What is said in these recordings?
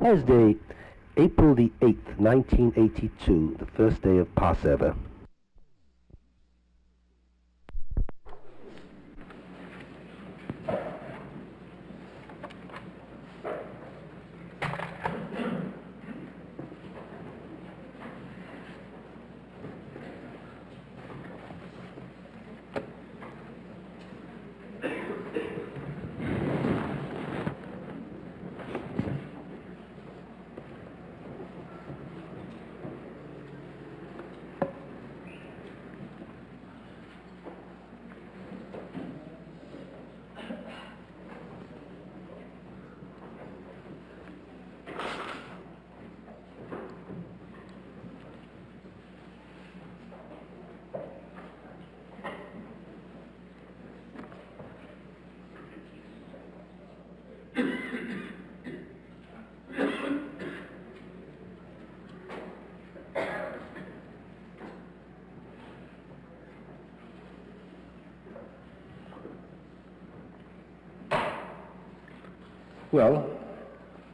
Thursday, April the 8th, 1982, the first day of Passover. Well,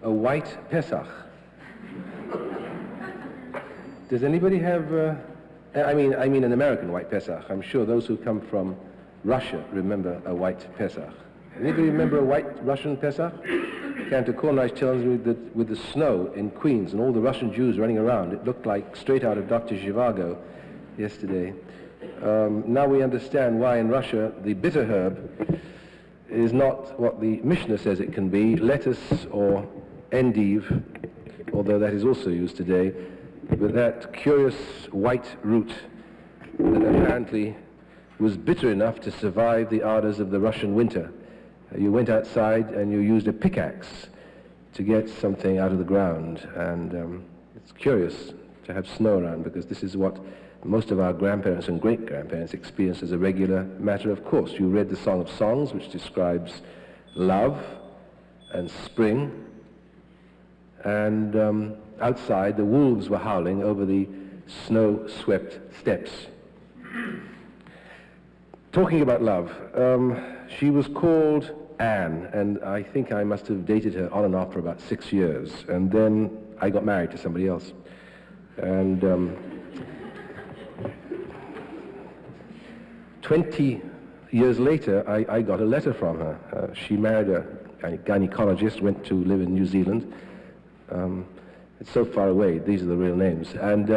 a white Pesach. Does anybody have, I mean an American white Pesach. I'm sure those who come from Russia remember a white Pesach. Anybody remember a white Russian Pesach? Cantor Kornish tells me that with the snow in Queens and all the Russian Jews running around, it looked like straight out of Dr. Zhivago yesterday. Now we understand why in Russia the bitter herb is not what the Mishnah says it can be, lettuce or endive, although that is also used today, but that curious white root that apparently was bitter enough to survive the ardors of the Russian winter. You went outside and you used a pickaxe to get something out of the ground, and it's curious to have snow around, because this is what most of our grandparents and great-grandparents experienced as a regular matter of course. You read the Song of Songs, which describes love and spring, and outside the wolves were howling over the snow-swept steppes. Talking about love, she was called Anne, and I think I must have dated her on and off for about 6 years, and then I got married to somebody else. And 20 years later, I got a letter from her. She married a gynecologist, went to live in New Zealand. It's so far away, these are the real names. And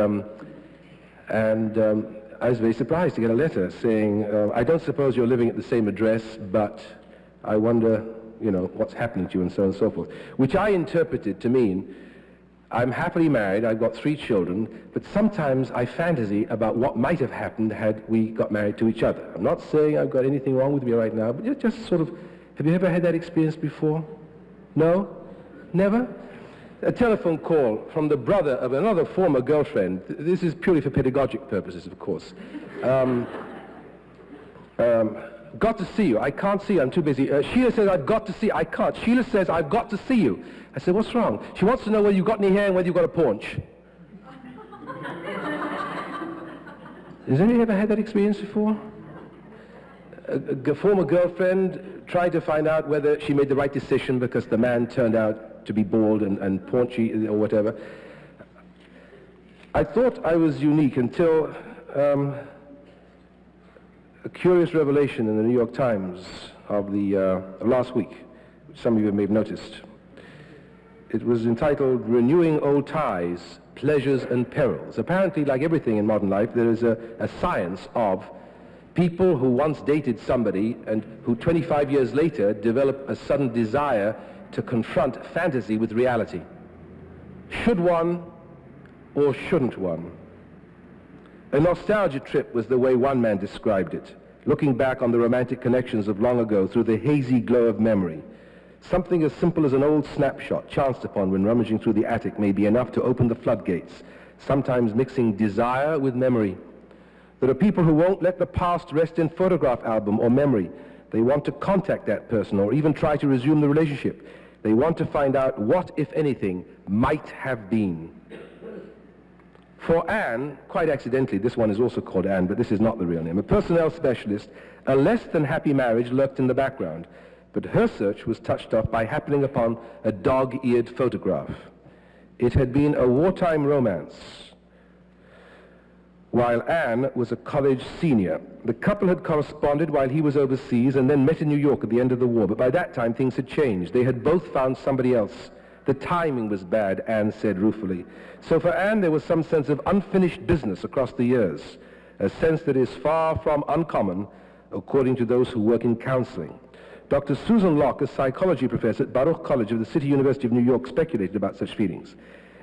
I was very surprised to get a letter saying, I don't suppose you're living at the same address, but I wonder, you know, what's happening to you, and so on and so forth. Which I interpreted to mean, I'm happily married, I've got 3 children, but sometimes I fantasy about what might have happened had we got married to each other. I'm not saying I've got anything wrong with me right now, but just sort of, have you ever had that experience before? No? Never? A telephone call from the brother of another former girlfriend. This is purely for pedagogic purposes, of course. Got to see you. I can't see you. I'm too busy. Sheila says, I've got to see you. I can't. Sheila says, I've got to see you. I said, what's wrong? She wants to know whether you've got any hair and whether you've got a paunch. Has anybody ever had that experience before? A former girlfriend tried to find out whether she made the right decision because the man turned out to be bald and paunchy or whatever. I thought I was unique until a curious revelation in the New York Times of last week, which some of you may have noticed. It was entitled, Renewing Old Ties, Pleasures and Perils. Apparently, like everything in modern life, there is a science of people who once dated somebody and who 25 years later develop a sudden desire to confront fantasy with reality. Should one or shouldn't one? A nostalgia trip was the way one man described it, looking back on the romantic connections of long ago through the hazy glow of memory. Something as simple as an old snapshot chanced upon when rummaging through the attic may be enough to open the floodgates, sometimes mixing desire with memory. There are people who won't let the past rest in photograph album or memory. They want to contact that person or even try to resume the relationship. They want to find out what, if anything, might have been. For Anne, quite accidentally, this one is also called Anne, but this is not the real name, a personnel specialist, a less than happy marriage lurked in the background. But her search was touched off by happening upon a dog-eared photograph. It had been a wartime romance, while Anne was a college senior. The couple had corresponded while he was overseas and then met in New York at the end of the war, but by that time things had changed. They had both found somebody else. The timing was bad, Anne said ruefully. So for Anne there was some sense of unfinished business across the years, a sense that is far from uncommon according to those who work in counseling. Dr. Susan Locke, a psychology professor at Baruch College of the City University of New York, speculated about such feelings.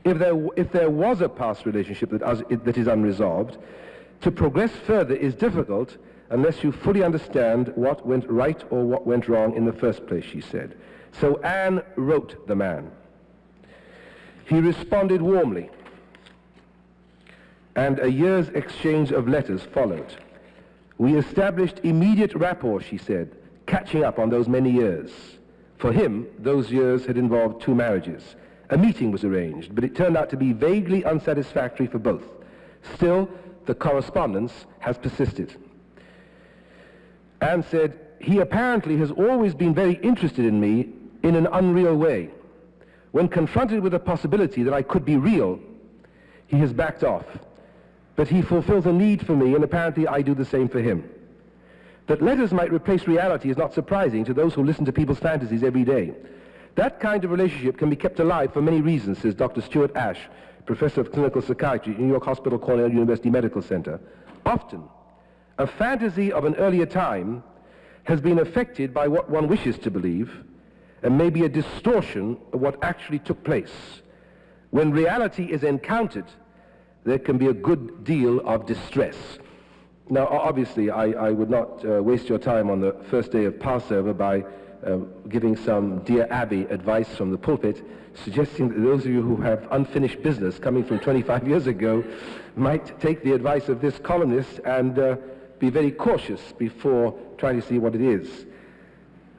If there was a past relationship that is unresolved, to progress further is difficult unless you fully understand what went right or what went wrong in the first place, she said. So Anne wrote the man. He responded warmly, and a year's exchange of letters followed. We established immediate rapport, she said, catching up on those many years. For him, those years had involved 2 marriages. A meeting was arranged, but it turned out to be vaguely unsatisfactory for both. Still, the correspondence has persisted. Anne said, he apparently has always been very interested in me in an unreal way. When confronted with the possibility that I could be real, he has backed off. But he fulfills a need for me, and apparently I do the same for him. That letters might replace reality is not surprising to those who listen to people's fantasies every day. That kind of relationship can be kept alive for many reasons, says Dr. Stuart Ash, professor of clinical psychiatry at New York Hospital Cornell University Medical Center. Often, a fantasy of an earlier time has been affected by what one wishes to believe, and may be a distortion of what actually took place. When reality is encountered, there can be a good deal of distress. Now, obviously, I would not waste your time on the first day of Passover by giving some Dear Abby advice from the pulpit, suggesting that those of you who have unfinished business coming from 25 years ago might take the advice of this columnist and be very cautious before trying to see what it is.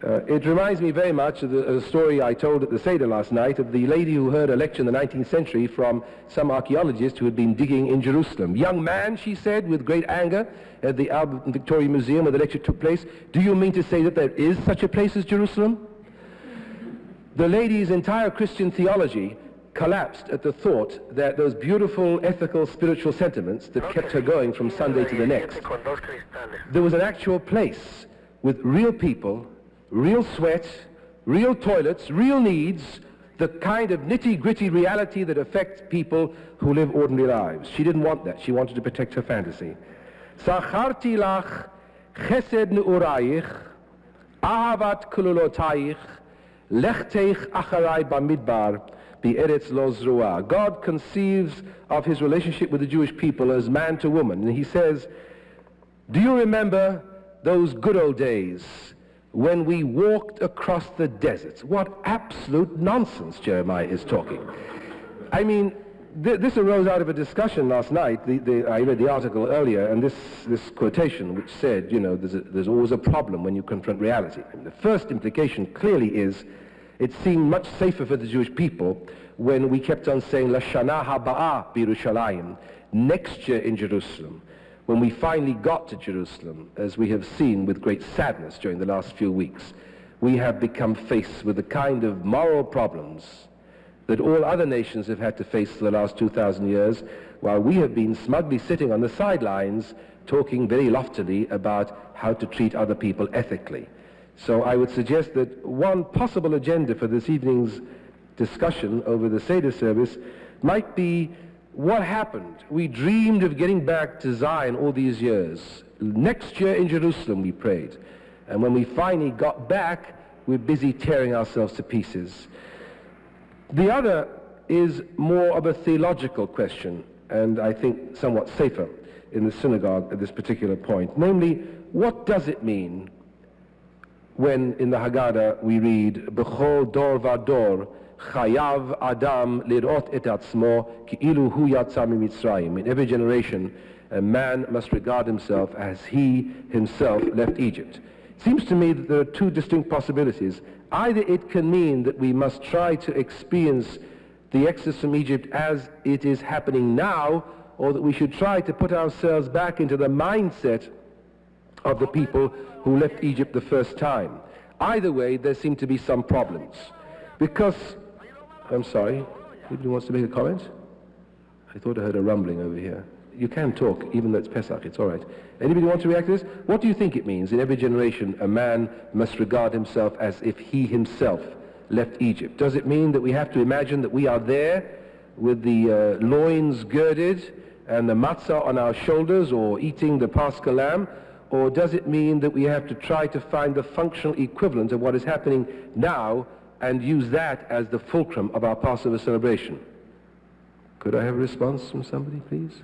It reminds me very much of the story I told at the Seder last night of the lady who heard a lecture in the 19th century from some archaeologist who had been digging in Jerusalem. Young man, she said with great anger at the Albert and Victoria Museum where the lecture took place, do you mean to say that there is such a place as Jerusalem? The lady's entire Christian theology collapsed at the thought that those beautiful ethical spiritual sentiments that kept her going from Sunday to the next, there was an actual place with real people, real sweat, real toilets, real needs, the kind of nitty-gritty reality that affects people who live ordinary lives. She didn't want that. She wanted to protect her fantasy. Zacharti lach chesed ne'urayich, ahavat kululotayich, lechteich acharai bamidbar, be'eretz lo zruah. God conceives of his relationship with the Jewish people as man to woman. And he says, do you remember those good old days when we walked across the deserts? What absolute nonsense Jeremiah is talking. I mean, this arose out of a discussion last night. I read the article earlier, and this quotation which said, you know, there's always a problem when you confront reality. And the first implication clearly is it seemed much safer for the Jewish people when we kept on saying Lashana Haba'ah B'Yerushalayim, next year in Jerusalem. When we finally got to Jerusalem, as we have seen with great sadness during the last few weeks, we have become faced with the kind of moral problems that all other nations have had to face for the last 2,000 years, while we have been smugly sitting on the sidelines talking very loftily about how to treat other people ethically. So I would suggest that one possible agenda for this evening's discussion over the Seder service might be what happened. We dreamed of getting back to Zion all these years. Next year in Jerusalem we prayed. And when we finally got back, we're busy tearing ourselves to pieces. The other is more of a theological question, and I think somewhat safer in the synagogue at this particular point. Namely, what does it mean when in the Haggadah we read, B'chol dor vador, Chayav Adam lirot et atzmo ki'ilu hu yatsa mimitzrayim. In every generation, a man must regard himself as he himself left Egypt. It seems to me that there are two distinct possibilities. Either it can mean that we must try to experience the exodus from Egypt as it is happening now, or that we should try to put ourselves back into the mindset of the people who left Egypt the first time. Either way, there seem to be some problems. Because, I'm sorry. Anybody wants to make a comment? I thought I heard a rumbling over here. You can talk, even though it's Pesach, it's all right. Anybody want to react to this? What do you think it means? In every generation, a man must regard himself as if he himself left Egypt. Does it mean that we have to imagine that we are there with the loins girded and the matzah on our shoulders, or eating the Paschal lamb? Or does it mean that we have to try to find the functional equivalent of what is happening now and use that as the fulcrum of our Passover celebration? Could I have a response from somebody, please?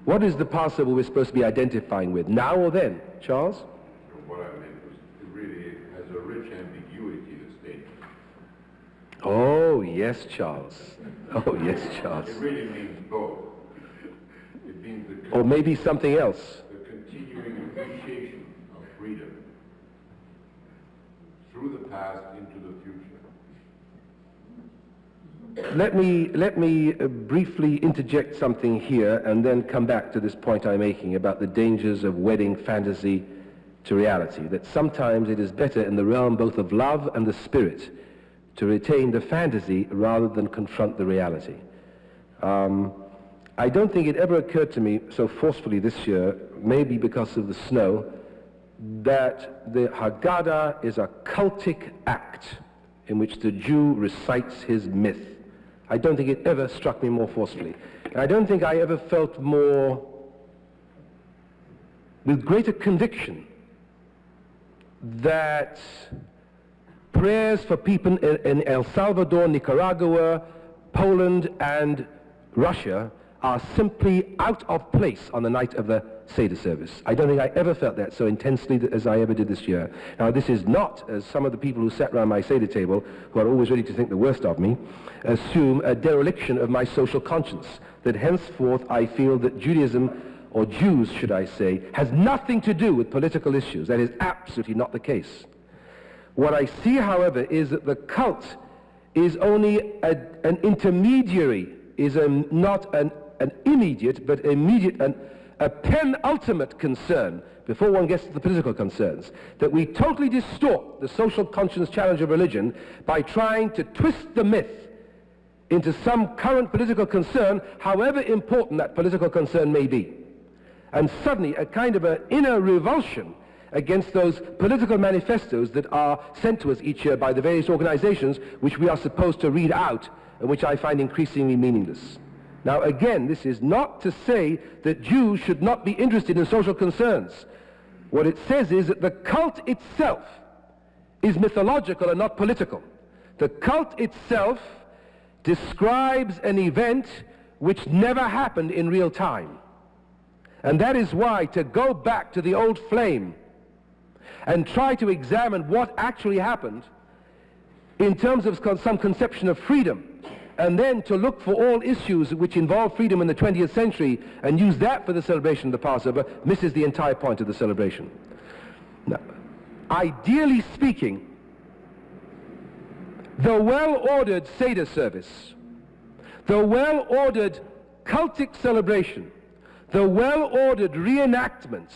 What is the Passover we're supposed to be identifying with, now or then? Charles? What I meant was, it really has a rich ambiguity, the statement. Oh, yes, Charles. Oh, yes, Charles. It really means both. It means or maybe something else. The continuing appreciation of freedom through the past into the future. Let me briefly interject something here and then come back to this point I'm making about the dangers of wedding fantasy to reality, that sometimes it is better in the realm both of love and the spirit to retain the fantasy rather than confront the reality. I don't think it ever occurred to me so forcefully this year, maybe because of the snow, that the Haggadah is a cultic act in which the Jew recites his myth. I don't think it ever struck me more forcefully. And I don't think I ever felt more, with greater conviction, that prayers for people in El Salvador, Nicaragua, Poland, and Russia are simply out of place on the night of the Seder service. I don't think I ever felt that so intensely as I ever did this year. Now, this is not, as some of the people who sat around my Seder table, who are always ready to think the worst of me, assume a dereliction of my social conscience, that henceforth I feel that Judaism, or Jews should I say, has nothing to do with political issues. That is absolutely not the case. What I see, however, is that the cult is only an intermediary, is not an immediate, but immediate, a penultimate concern before one gets to the political concerns, that we totally distort the social conscience challenge of religion by trying to twist the myth into some current political concern, however important that political concern may be. And suddenly a kind of an inner revulsion against those political manifestos that are sent to us each year by the various organizations which we are supposed to read out, and which I find increasingly meaningless. Now again, this is not to say that Jews should not be interested in social concerns. What it says is that the cult itself is mythological and not political. The cult itself describes an event which never happened in real time. And that is why to go back to the old flame and try to examine what actually happened in terms of some conception of freedom, and then to look for all issues which involve freedom in the 20th century and use that for the celebration of the Passover, misses the entire point of the celebration. Now, ideally speaking, the well-ordered Seder service, the well-ordered cultic celebration, the well-ordered reenactments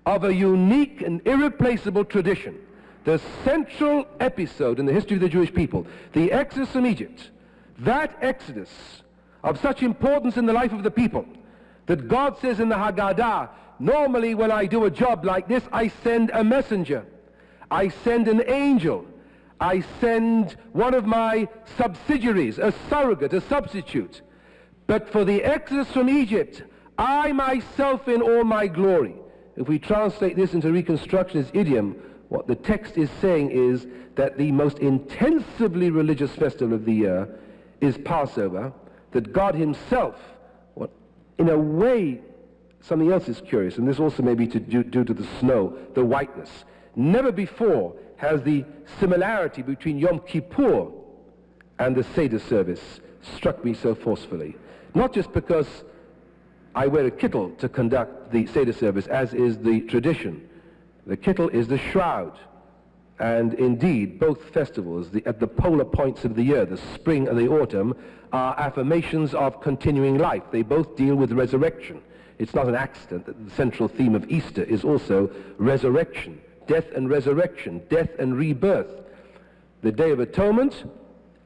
of a unique and irreplaceable tradition, the central episode in the history of the Jewish people, the Exodus from Egypt, that Exodus of such importance in the life of the people that God says in the Haggadah, normally when I do a job like this, I send a messenger, I send an angel, I send one of my subsidiaries, a surrogate, a substitute. But for the Exodus from Egypt, I myself in all my glory. If we translate this into Reconstructionist idiom, what the text is saying is that the most intensively religious festival of the year is Passover, that God himself, in a way, something else is curious, and this also may be due to the snow, the whiteness. Never before has the similarity between Yom Kippur and the Seder service struck me so forcefully. Not just because I wear a kittel to conduct the Seder service, as is the tradition. The kittel is the shroud. And indeed, both festivals, at the polar points of the year, the spring and the autumn, are affirmations of continuing life. They both deal with resurrection. It's not an accident that the central theme of Easter is also resurrection, death and resurrection, death and rebirth. The Day of Atonement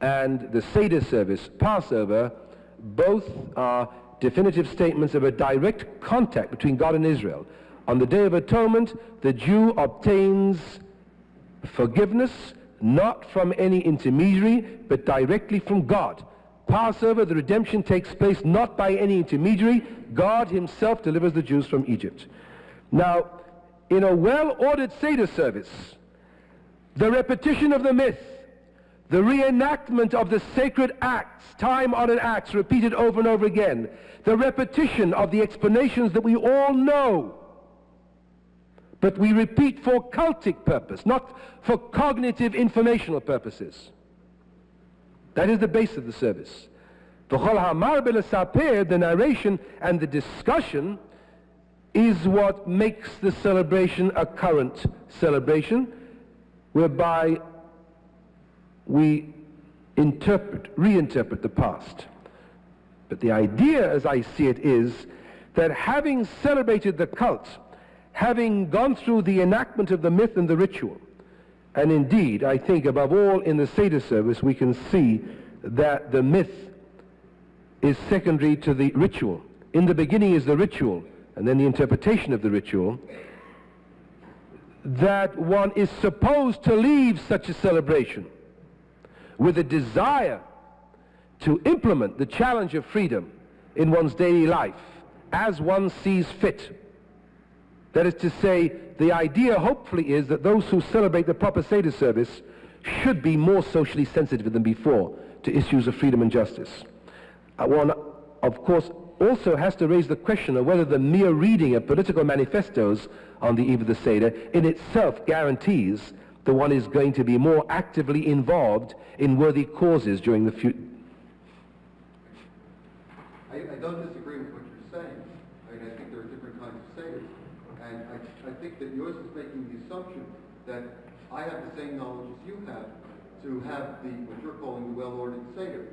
and the Seder service, Passover, both are definitive statements of a direct contact between God and Israel. On the Day of Atonement, the Jew obtains forgiveness not from any intermediary, but directly from God. Passover, the redemption takes place not by any intermediary. God himself delivers the Jews from Egypt. Now, in a well-ordered Seder service, the repetition of the myth, the reenactment of the sacred acts, time-honored acts repeated over and over again, the repetition of the explanations that we all know, but we repeat for cultic purpose, not for cognitive informational purposes. That is the base of the service. The narration and the discussion is what makes the celebration a current celebration, whereby we reinterpret the past. But the idea, as I see it, is that having celebrated the cult, having gone through the enactment of the myth and the ritual, and indeed, I think above all in the Seder service, we can see that the myth is secondary to the ritual. In the beginning is the ritual, and then the interpretation of the ritual, that one is supposed to leave such a celebration with a desire to implement the challenge of freedom in one's daily life as one sees fit. That is to say, the idea hopefully is that those who celebrate the proper Seder service should be more socially sensitive than before to issues of freedom and justice. One, of course, also has to raise the question of whether the mere reading of political manifestos on the eve of the Seder in itself guarantees that one is going to be more actively involved in worthy causes during the future. I don't disagree with what you're saying. I think there are different kinds of Seders. And I think that yours is making the assumption that I have the same knowledge as you have to have what you're calling the well-ordered Seder.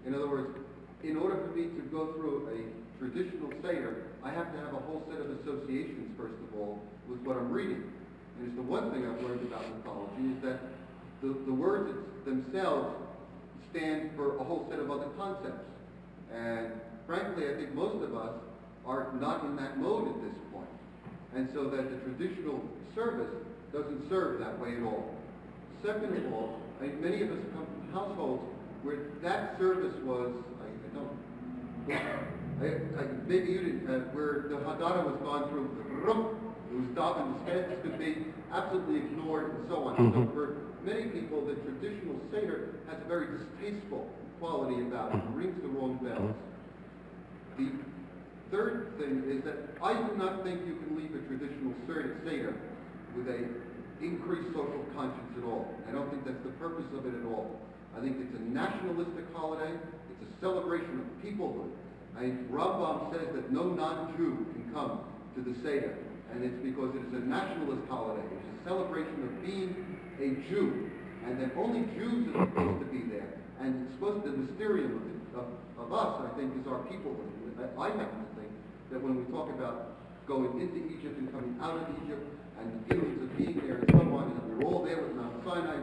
In other words, in order for me to go through a traditional Seder, I have to have a whole set of associations, first of all, with what I'm reading. And it's the one thing I've learned about mythology is that the words themselves stand for a whole set of other concepts. And frankly, I think most of us are not in that mode at this point. And so that the traditional service doesn't serve that way at all. Second of all, I think many of us come from households where that service was, maybe you didn't, where the Haggadah was gone through, it was davened as fast as could be, absolutely ignored, and so on. So for many people, the traditional Seder has a very distasteful quality about it. It rings the wrong bells. The third thing is that I do not think you can leave a traditional Seder with a increased social conscience at all. I don't think that's the purpose of it at all. I think it's a nationalistic holiday. It's a celebration of peoplehood. Rabbi says that no non-Jew can come to the Seder, and it's because it is a nationalist holiday. It's a celebration of being a Jew, and that only Jews are supposed to be there. And it's supposed to, the mysterium of us, I think, is our peoplehood. I happen to think that when we talk about going into Egypt and coming out of Egypt, and the feelings of being there and so on, and we're all there with Mount Sinai,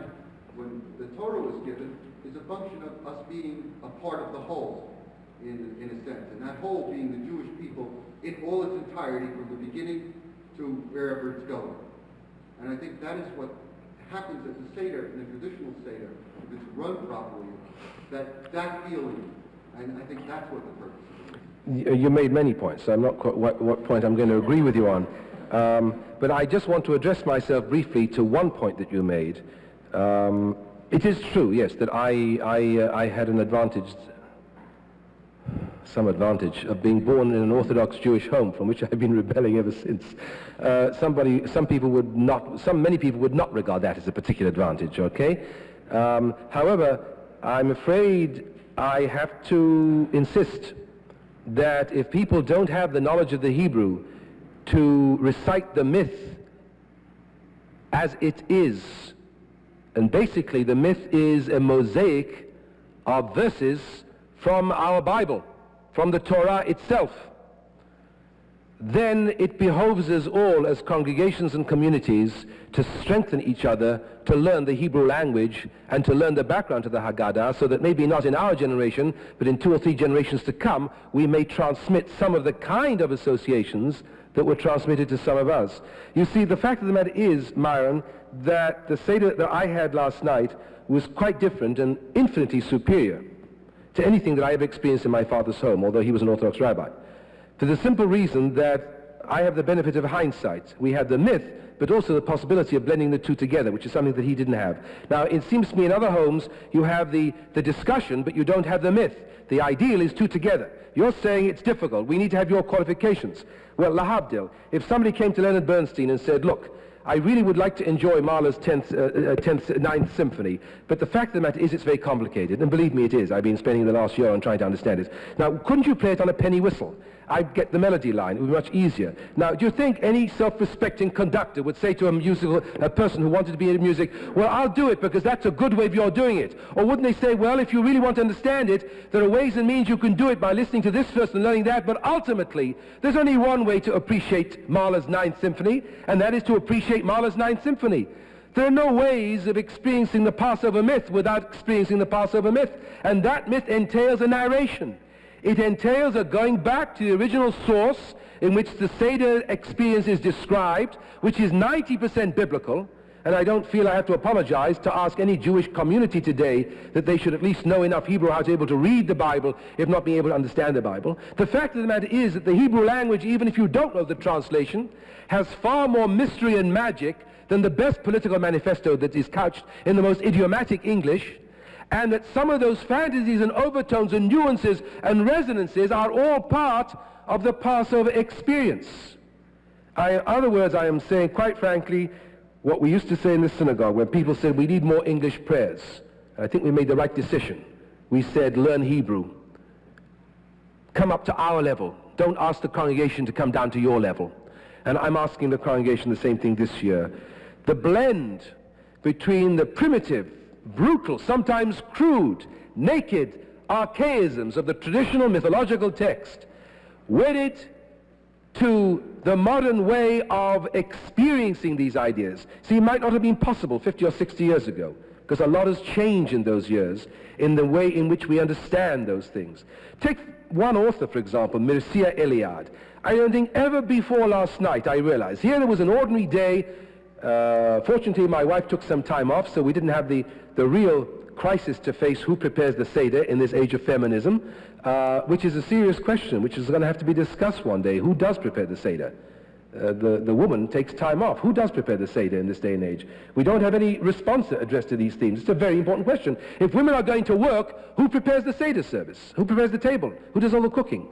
when the Torah was given, is a function of us being a part of the whole, in a sense. And that whole being the Jewish people in all its entirety from the beginning to wherever it's going. And I think that is what happens at the Seder, in the traditional Seder, if it's run properly, that feeling, and I think that's what the purpose is. You made many points. I'm not quite what point I'm going to agree with you on. But I just want to address myself briefly to one point that you made. It is true, yes, that I had an advantage, some advantage, of being born in an Orthodox Jewish home from which I've been rebelling ever since. Many people would not regard that as a particular advantage, okay? However, I'm afraid I have to insist that if people don't have the knowledge of the Hebrew to recite the myth as it is, and basically the myth is a mosaic of verses from our Bible, from the Torah itself. then it behoves us all as congregations and communities to strengthen each other, to learn the Hebrew language and to learn the background to the Haggadah, so that maybe not in our generation, but in 2 or 3 generations to come, we may transmit some of the kind of associations that were transmitted to some of us. You see, the fact of the matter is, Myron, that the Seder that I had last night was quite different and infinitely superior to anything that I ever experienced in my father's home, although he was an Orthodox rabbi. For the simple reason that I have the benefit of hindsight. We had the myth, but also the possibility of blending the two together, which is something that he didn't have. Now, it seems to me in other homes, you have the discussion, but you don't have the myth. The ideal is two together. You're saying it's difficult. We need to have your qualifications. Well, lahabdil, if somebody came to Leonard Bernstein and said, look, I really would like to enjoy Mahler's 9th Symphony, but the fact of the matter is it's very complicated, and believe me it is. I've been spending the last year on trying to understand it. Now, couldn't you play it on a penny whistle? I'd get the melody line. It would be much easier. Now, do you think any self-respecting conductor would say to a person who wanted to be in music, well, I'll do it because that's a good way of your doing it? Or wouldn't they say, well, if you really want to understand it, there are ways and means you can do it by listening to this first and learning that, but ultimately, there's only one way to appreciate Mahler's 9th Symphony, and that is to appreciate Mahler's 9th Symphony. There are no ways of experiencing the Passover myth without experiencing the Passover myth, and that myth entails a narration. It entails a going back to the original source in which the Seder experience is described, which is 90% biblical, and I don't feel I have to apologize to ask any Jewish community today that they should at least know enough Hebrew how to be able to read the Bible, if not being able to understand the Bible. The fact of the matter is that the Hebrew language, even if you don't know the translation, has far more mystery and magic than the best political manifesto that is couched in the most idiomatic English, and that some of those fantasies and overtones and nuances and resonances are all part of the Passover experience. In other words, I am saying, quite frankly, what we used to say in the synagogue when people said we need more English prayers. I think we made the right decision. We said, learn Hebrew. Come up to our level. Don't ask the congregation to come down to your level. And I'm asking the congregation the same thing this year. The blend between the primitive, brutal, sometimes crude, naked archaisms of the traditional mythological text, wedded to the modern way of experiencing these ideas. See, it might not have been possible 50 or 60 years ago, because a lot has changed in those years in the way in which we understand those things. Take one author, for example, Mircea Eliade. I don't think ever before last night I realized, here there was an ordinary day. Fortunately, my wife took some time off, so we didn't have the real crisis to face, who prepares the Seder in this age of feminism, which is a serious question, which is going to have to be discussed one day. Who does prepare the Seder? The woman takes time off. Who does prepare the Seder in this day and age? We don't have any response addressed to these themes. It's a very important question. If women are going to work, who prepares the Seder service? Who prepares the table? Who does all the cooking?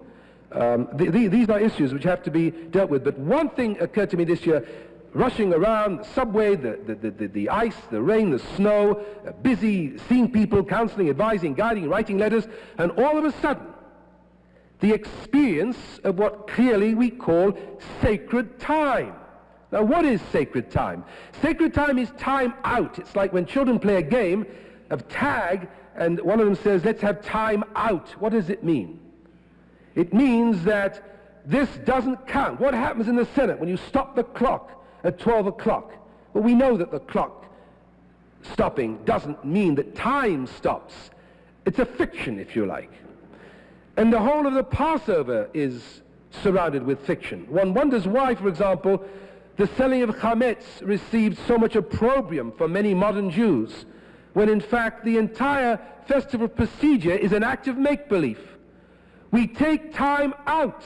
These are issues which have to be dealt with. But one thing occurred to me this year, rushing around, the subway, the ice, the rain, the snow, busy seeing people, counseling, advising, guiding, writing letters, and all of a sudden, the experience of what clearly we call sacred time. Now, what is sacred time? Sacred time is time out. It's like when children play a game of tag, and one of them says, let's have time out. What does it mean? It means that this doesn't count. What happens in the Senate when you stop the clock at 12 o'clock? Well, we know that the clock stopping doesn't mean that time stops. It's a fiction, if you like. And the whole of the Passover is surrounded with fiction. One wonders why, for example, the selling of chametz received so much opprobrium from many modern Jews, when in fact the entire festival procedure is an act of make-believe. We take time out.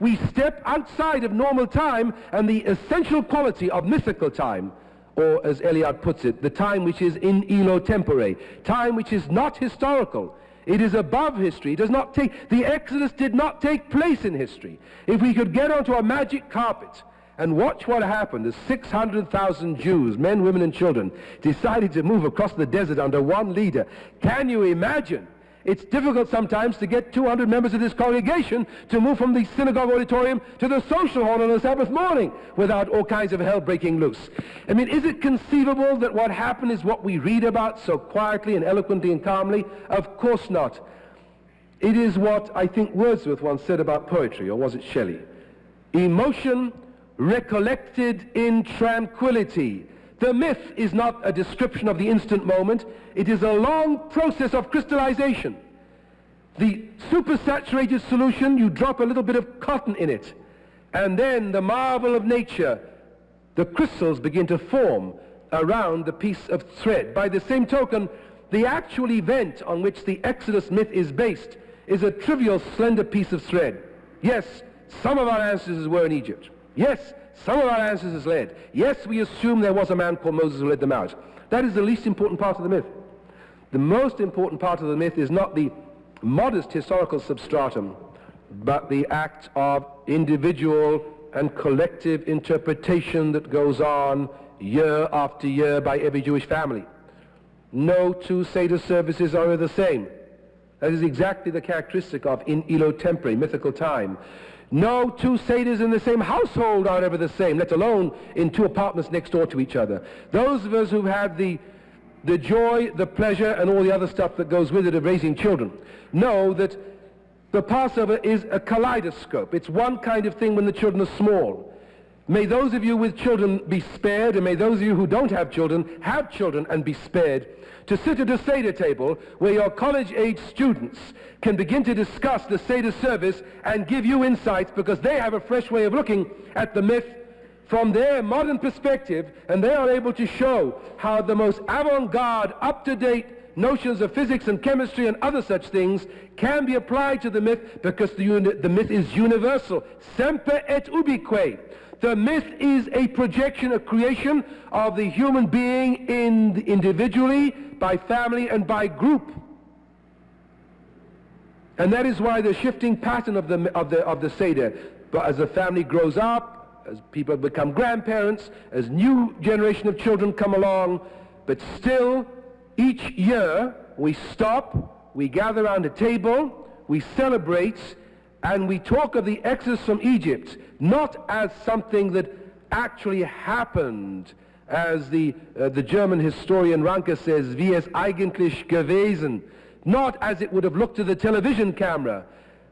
We step outside of normal time and the essential quality of mythical time, or as Eliade puts it, the time which is in illo tempore, time which is not historical. It is above history. It does not the Exodus did not take place in history. If we could get onto a magic carpet and watch what happened as 600,000 Jews, men, women, and children, decided to move across the desert under one leader, can you imagine? It's difficult sometimes to get 200 members of this congregation to move from the synagogue auditorium to the social hall on a Sabbath morning without all kinds of hell breaking loose. I mean, is it conceivable that what happened is what we read about so quietly and eloquently and calmly? Of course not. It is what I think Wordsworth once said about poetry, or was it Shelley? emotion recollected in tranquility. The myth is not a description of the instant moment. It is a long process of crystallization. The supersaturated solution, you drop a little bit of cotton in it, and then the marvel of nature, the crystals begin to form around the piece of thread. By the same token, the actual event on which the Exodus myth is based is a trivial, slender piece of thread. Yes, some of our ancestors were in Egypt. Yes, some of our ancestors led. Yes, we assume there was a man called Moses who led them out. That is the least important part of the myth. The most important part of the myth is not the modest historical substratum, but the act of individual and collective interpretation that goes on year after year by every Jewish family. No two Seder services are the same. That is exactly the characteristic of in illo tempore, mythical time. No two Seders in the same household are ever the same, let alone in two apartments next door to each other. Those of us who've had the joy, the pleasure, and all the other stuff that goes with it of raising children know that the Passover is a kaleidoscope. It's one kind of thing when the children are small. May those of you with children be spared, and may those of you who don't have children and be spared, to sit at a Seder table where your college-age students can begin to discuss the Seder service and give you insights, because they have a fresh way of looking at the myth from their modern perspective, and they are able to show how the most avant-garde, up-to-date notions of physics and chemistry and other such things can be applied to the myth, because the myth is universal. Semper et ubique. The myth is a projection, a creation of the human being individually, by family, and by group. And that is why the shifting pattern of the Seder, but as a family grows up, as people become grandparents, as new generation of children come along, but still each year we stop, we gather around a table, we celebrate, and we talk of the Exodus from Egypt, not as something that actually happened, as the German historian Ranke says, wie es eigentlich gewesen, not as it would have looked to the television camera,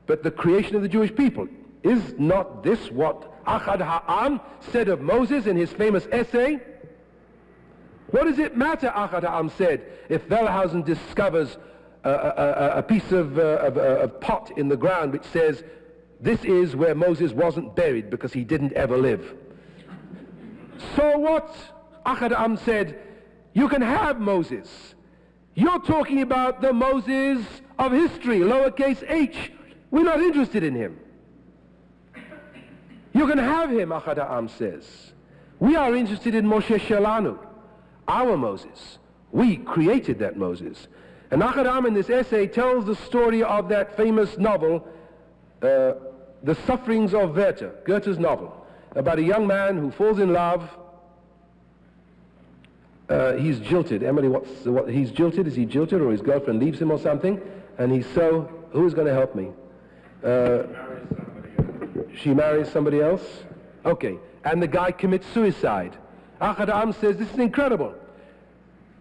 but the creation of the Jewish people. Is not this what Achad Ha'am said of Moses in his famous essay? What does it matter, Achad Ha'am said, if Wellhausen discovers a piece of pot in the ground which says, this is where Moses wasn't buried because he didn't ever live. So what? Achad Ha'am said, you can have Moses. You're talking about the Moses of history, lowercase h. We're not interested in him. You can have him, Achad Ha'am says. We are interested in Moshe Shelanu, our Moses. We created that Moses. And Achad Ha'am in this essay tells the story of that famous novel, The Sufferings of Werther, Goethe's novel, about a young man who falls in love. He's jilted. Emily, he's jilted? Is he jilted, or his girlfriend leaves him or something? And he's so, who's going to help me? She marries somebody else? Okay. And the guy commits suicide. Achad Ha'am says, this is incredible.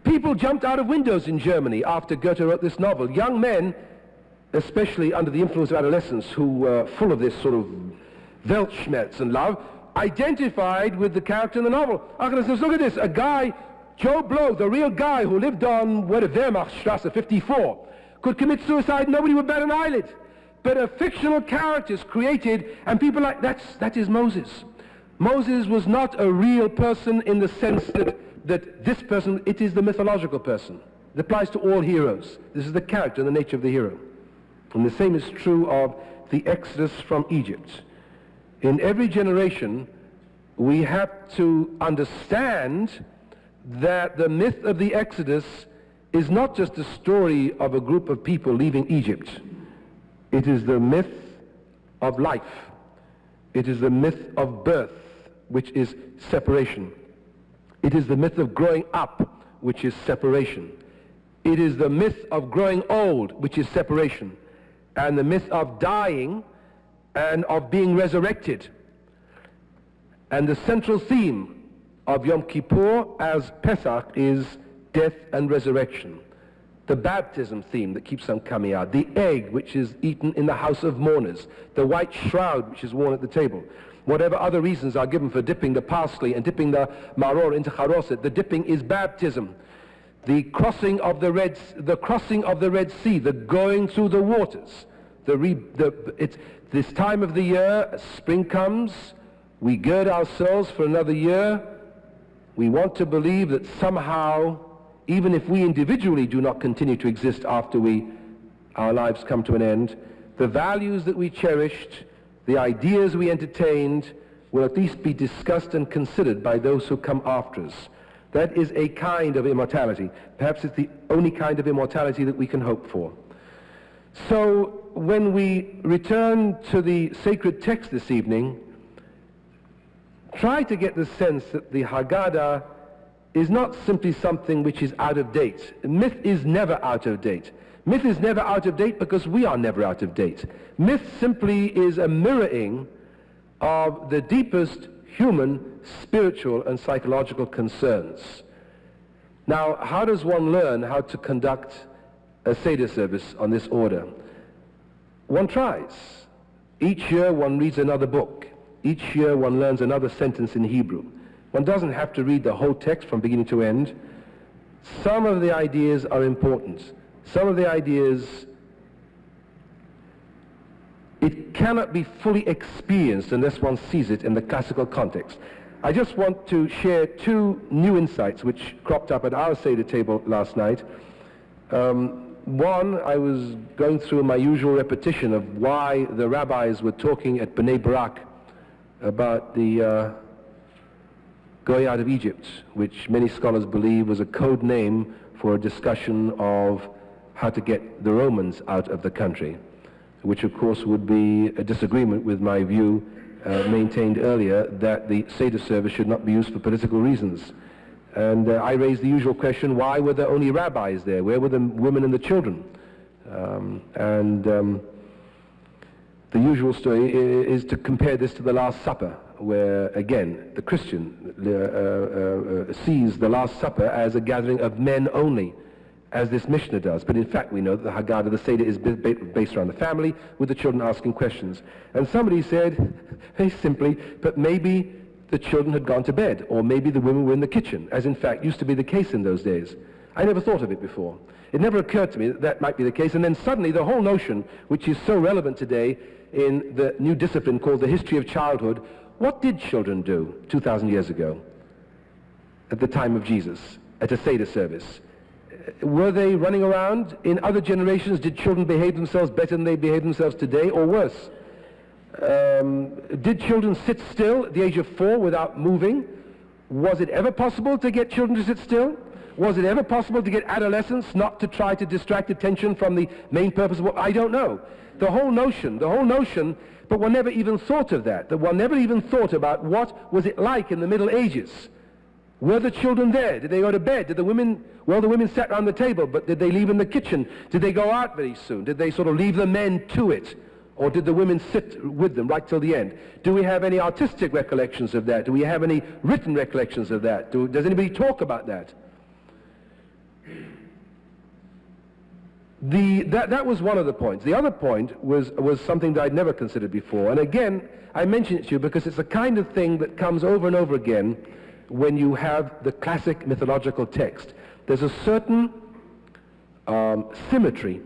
People jumped out of windows in Germany after Goethe wrote this novel. Young men, especially under the influence of adolescence, who were full of this sort of Weltschmerz and love, identified with the character in the novel. Achad Ha'am says, look at this, a guy, Joe Blow, the real guy who lived on Wehrmachtsstrasse 54, could commit suicide, nobody would bat an eyelid. But a fictional character is created, and people like, that is Moses. Moses was not a real person in the sense that this person, it is the mythological person. It applies to all heroes. This is the character and the nature of the hero. And the same is true of the Exodus from Egypt. In every generation, we have to understand that the myth of the Exodus is not just a story of a group of people leaving Egypt. It is the myth of life. It is the myth of birth, which is separation. It is the myth of growing up, which is separation. It is the myth of growing old, which is separation. And the myth of dying and of being resurrected. And the central theme of Yom Kippur as Pesach is death and resurrection. the baptism theme that keeps on coming out, the egg which is eaten in the house of mourners, the white shroud which is worn at the table. Whatever other reasons are given for dipping the parsley and dipping the maror into charoset, the dipping is baptism. The crossing of the Red Sea, the going through the waters. It's this time of the year, as spring comes, we gird ourselves for another year. We want to believe that somehow, even if we individually do not continue to exist after our lives come to an end, the values that we cherished, the ideas we entertained, will at least be discussed and considered by those who come after us. That is a kind of immortality. Perhaps it's the only kind of immortality that we can hope for. So when we return to the sacred text this evening, try to get the sense that the Haggadah is not simply something which is out of date. Myth is never out of date. Myth is never out of date because we are never out of date. Myth simply is a mirroring of the deepest human, spiritual, and psychological concerns. Now, how does one learn how to conduct a Seder service on this order? One tries. Each year one reads another book. Each year one learns another sentence in Hebrew. One doesn't have to read the whole text from beginning to end. Some of the ideas are important. Some of the ideas, it cannot be fully experienced unless one sees it in the classical context. I just want to share two new insights which cropped up at our Seder table last night. One, I was going through my usual repetition of why the rabbis were talking at Bnei Barak about the going out of Egypt, which many scholars believe was a code name for a discussion of how to get the Romans out of the country, which of course would be a disagreement with my view maintained earlier that the Seder service should not be used for political reasons. And I raised the usual question, why were there only rabbis there? Where were the women and the children? The usual story is to compare this to the Last Supper, where again the Christian sees the Last Supper as a gathering of men only, as this Mishnah does. But in fact we know that the Haggadah, the Seder, is based around the family, with the children asking questions. And somebody said, very simply, but maybe the children had gone to bed, or maybe the women were in the kitchen, as in fact used to be the case in those days. I never thought of it before. It never occurred to me that that might be the case, and then suddenly the whole notion, which is so relevant today in the new discipline called the history of childhood, what did children do 2,000 years ago at the time of Jesus, at a Seder service? Were they running around? In other generations, did children behave themselves better than they behave themselves today, or worse? Did children sit still at the age of 4 without moving? Was it ever possible to get children to sit still? Was it ever possible to get adolescents not to try to distract attention from the main purpose of what? I don't know. The whole notion, but one never even thought of that. One never even thought about what was it like in the Middle Ages. Were the children there? Did they go to bed? Did the women sat around the table, but did they leave in the kitchen? Did they go out very soon? Did they sort of leave the men to it? Or did the women sit with them right till the end? Do we have any artistic recollections of that? Do we have any written recollections of that? Does anybody talk about that? That was one of the points. The other point was something that I'd never considered before. And again, I mention it to you because it's the kind of thing that comes over and over again when you have the classic mythological text. There's a certain symmetry,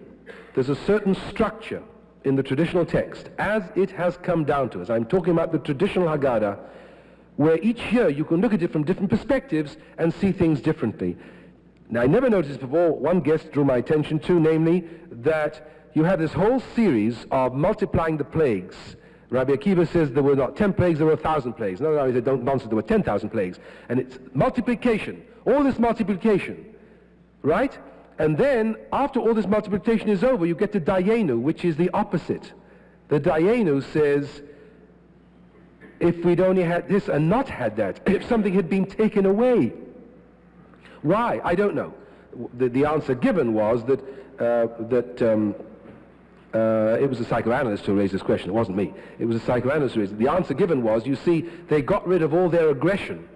there's a certain structure in the traditional text, as it has come down to us. I'm talking about the traditional Haggadah, where each year you can look at it from different perspectives and see things differently. Now, I never noticed before, one guest drew my attention to, namely, that you have this whole series of multiplying the plagues. Rabbi Akiva says there were not 10 plagues, there were 1,000 plagues. No, he said, don't nonsense, there were 10,000 plagues. And it's multiplication, all this multiplication, right? And then, after all this multiplication is over, you get to Dayenu, which is the opposite. The Dayenu says, if we'd only had this and not had that, if something had been taken away. Why? I don't know. The answer given was that it was a psychoanalyst who raised this question. It wasn't me. It was a psychoanalyst who raised it. The answer given was, you see, they got rid of all their aggression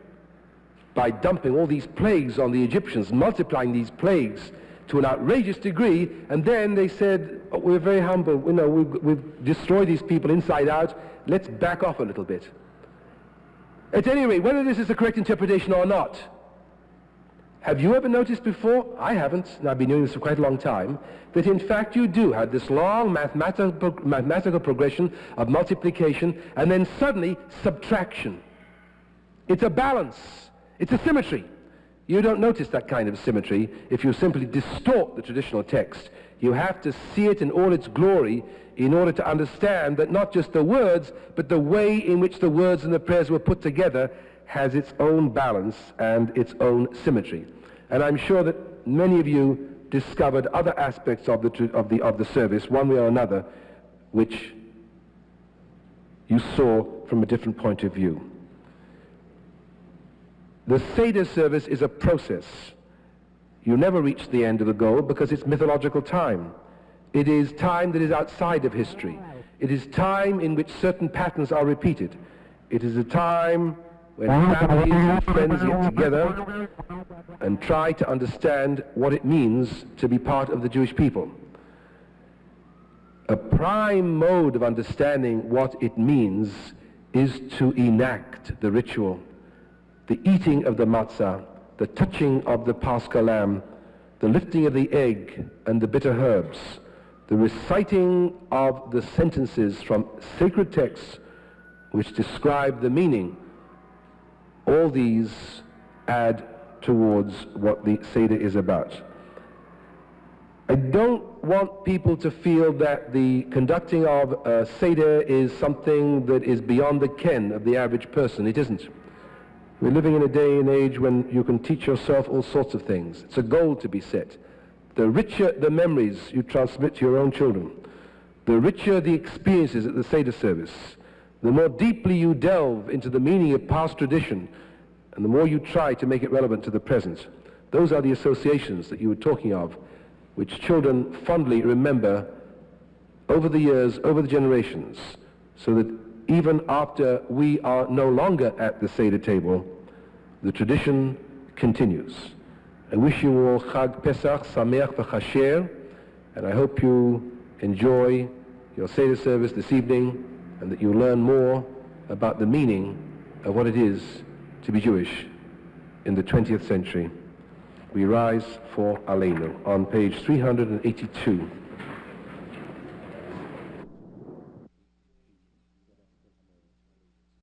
by dumping all these plagues on the Egyptians, multiplying these plagues. to an outrageous degree, and then they said, oh, we're very humble, we've destroyed these people inside out, let's back off a little bit. At any rate, whether this is the correct interpretation or not, have you ever noticed before? I haven't, and I've been doing this for quite a long time, that in fact you do have this long mathematical progression of multiplication and then suddenly subtraction. It's a balance. It's a symmetry. You don't notice that kind of symmetry if you simply distort the traditional text. You have to see it in all its glory in order to understand that not just the words, but the way in which the words and the prayers were put together has its own balance and its own symmetry. And I'm sure that many of you discovered other aspects of the service, one way or another, which you saw from a different point of view. The Seder service is a process. You never reach the end of the goal because it's mythological time. It is time that is outside of history. It is time in which certain patterns are repeated. It is a time when families and friends get together and try to understand what it means to be part of the Jewish people. A prime mode of understanding what it means is to enact the ritual, the eating of the matzah, the touching of the Paschal lamb, the lifting of the egg and the bitter herbs, the reciting of the sentences from sacred texts which describe the meaning. All these add towards what the Seder is about. I don't want people to feel that the conducting of a Seder is something that is beyond the ken of the average person. It isn't. We're living in a day and age when you can teach yourself all sorts of things. It's a goal to be set. The richer the memories you transmit to your own children, the richer the experiences at the Seder service, the more deeply you delve into the meaning of past tradition, and the more you try to make it relevant to the present. Those are the associations that you were talking of, which children fondly remember over the years, over the generations, so that even after we are no longer at the Seder table, the tradition continues. I wish you all Chag Pesach Sameach v'Chasher, and I hope you enjoy your Seder service this evening, and that you learn more about the meaning of what it is to be Jewish in the 20th century. We rise for Aleinu on page 382.